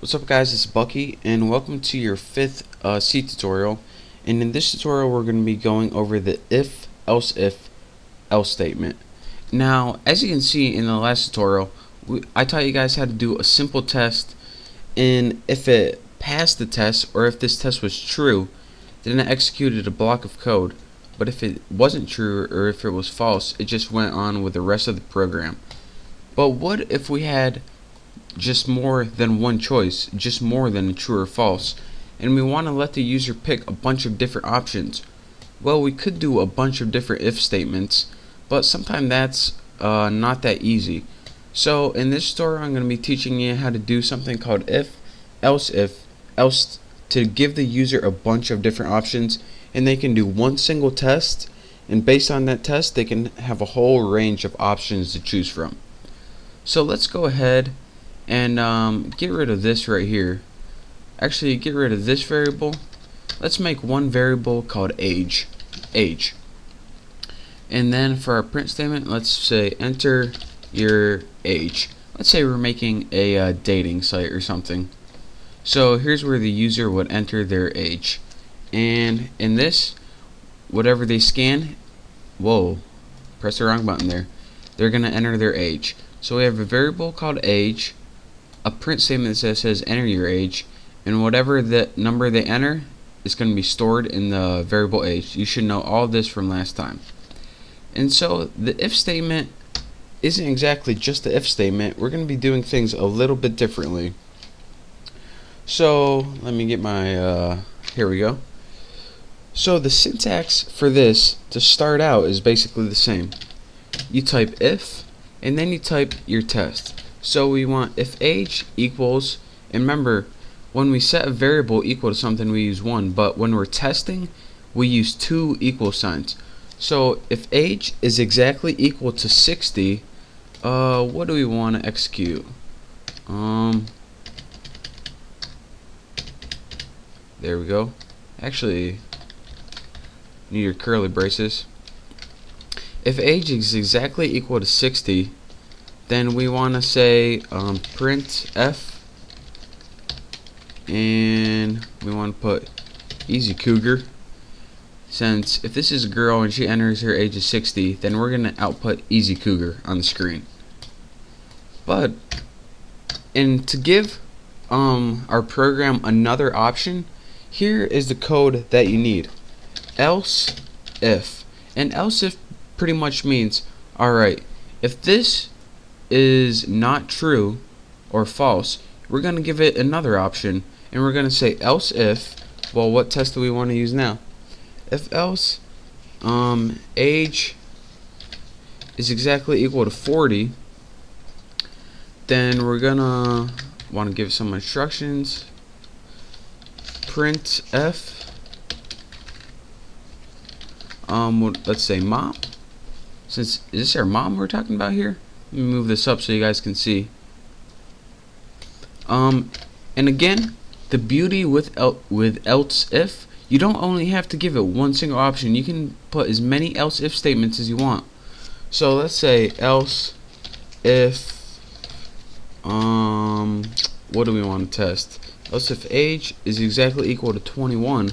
What's up guys, it's Bucky and welcome to your fifth C tutorial, and in this tutorial we're going to be going over the if else statement. Now as you can see in the last tutorial, I taught you guys how to do a simple test, and if it passed the test or if this test was true, then it executed a block of code, but if it wasn't true or if it was false, it just went on with the rest of the program. But what if we had just more than one choice, just more than a true or false, and we want to let the user pick a bunch of different options? Well, we could do a bunch of different if statements, but sometimes that's not that easy. So in this tutorial I'm going to be teaching you how to do something called if else to give the user a bunch of different options, and they can do one single test, and based on that test they can have a whole range of options to choose from. So let's go ahead and get rid of this right here. Actually, get rid of this variable. Let's make one variable called age. And then for our print statement, let's say enter your age. Let's say we're making a dating site or something. So here's where the user would enter their age, and in this, whatever they scan, whoa, press the wrong button there, they're gonna enter their age. So we have a variable called age, a print statement that says enter your age, and whatever the number they enter is going to be stored in the variable age. You should know all this from last time. And so the if statement isn't exactly just the if statement. We're going to be doing things a little bit differently. So let me get my here we go. So the syntax for this to start out is basically the same. You type if and then you type your test. So we want if age equals, and remember, when we set a variable equal to something we use 1, but when we're testing we use 2 equal signs. So if age is exactly equal to 60, what do we want to execute? There we go. Actually, need your curly braces. If age is exactly equal to 60, then we want to say print f, and we want to put easy cougar, since if this is a girl and she enters her age of 60, then we're going to output easy cougar on the screen. But and to give our program another option, here is the code that you need. Else if, and else if pretty much means, alright, if this is not true or false, we're going to give it another option, and we're going to say else if, well, what test do we want to use now? If else age is exactly equal to 40, then we're gonna want to give some instructions. Print f, let's say mom, since is this our mom we're talking about here. Let me move this up so you guys can see. And again, the beauty with else if, you don't only have to give it one single option. You can put as many else if statements as you want. So let's say else if what do we want to test? Else if age is exactly equal to 21.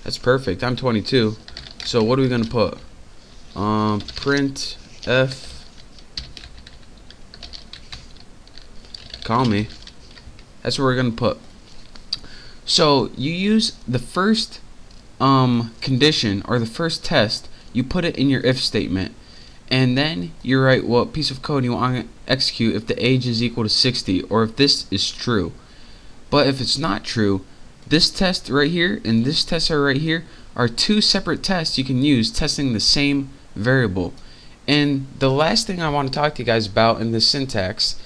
That's perfect. I'm 22. So what are we gonna put? Print f, call me. That's what we're gonna put. So you use the first condition, or the first test, you put it in your if statement, and then you write what piece of code you want to execute if the age is equal to 60, or if this is true. But if it's not true, this test right here and this test right here are two separate tests you can use testing the same variable. And the last thing I want to talk to you guys about in this syntax,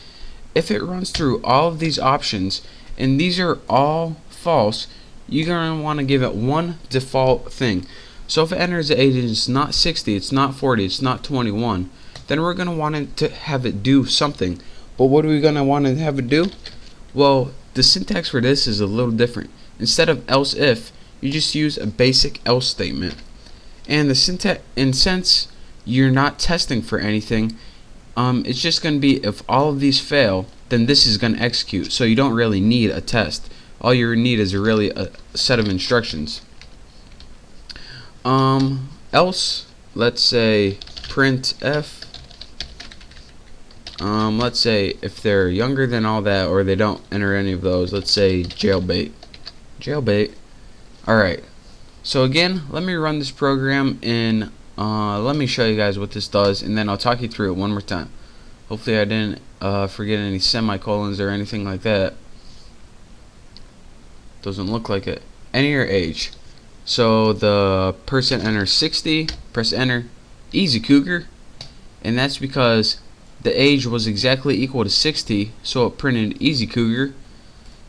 if it runs through all of these options and these are all false, you're going to want to give it one default thing. So if it enters the age and it's not 60, it's not 40, it's not 21, then we're going to want it to have it do something. But what are we going to want to have it do? Well, the syntax for this is a little different. Instead of else if, you just use a basic else statement. And the syntax, and since you're not testing for anything, it's just going to be if all of these fail, then this is going to execute. So you don't really need a test. All you need is a set of instructions. Else, let's say printf. Let's say if they're younger than all that, or they don't enter any of those, let's say jailbait. Alright, so again, let me run this program in let me show you guys what this does, and then I'll talk you through it one more time. Hopefully I didn't forget any semicolons or anything like that. Doesn't look like it. Enter your age. So the person enters 60, press enter, easy cougar, and that's because the age was exactly equal to 60, so it printed easy cougar.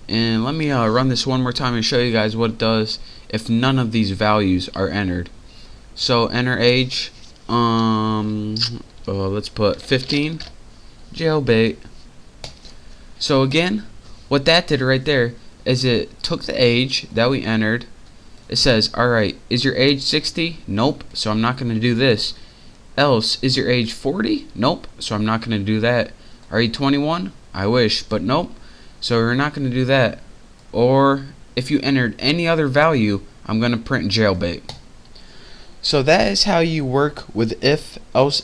And let me run this one more time and show you guys what it does if none of these values are entered. So enter age, let's put 15, jailbait. So again, what that did right there is it took the age that we entered. It says, alright, is your age 60? Nope, so I'm not going to do this. Else, is your age 40? Nope, so I'm not going to do that. Are you 21? I wish, but nope, so we're not going to do that. Or if you entered any other value, I'm going to print jailbait. So that is how you work with if, else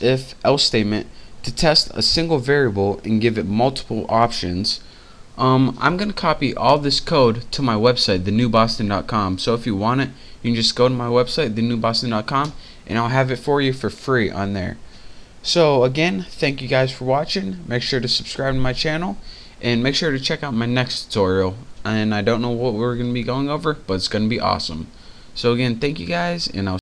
statement to test a single variable and give it multiple options. I'm going to copy all this code to my website, thenewboston.com. So if you want it, you can just go to my website, thenewboston.com, and I'll have it for you for free on there. So again, thank you guys for watching. Make sure to subscribe to my channel, and make sure to check out my next tutorial. And I don't know what we're going to be going over, but it's going to be awesome. So again, thank you guys, and I'll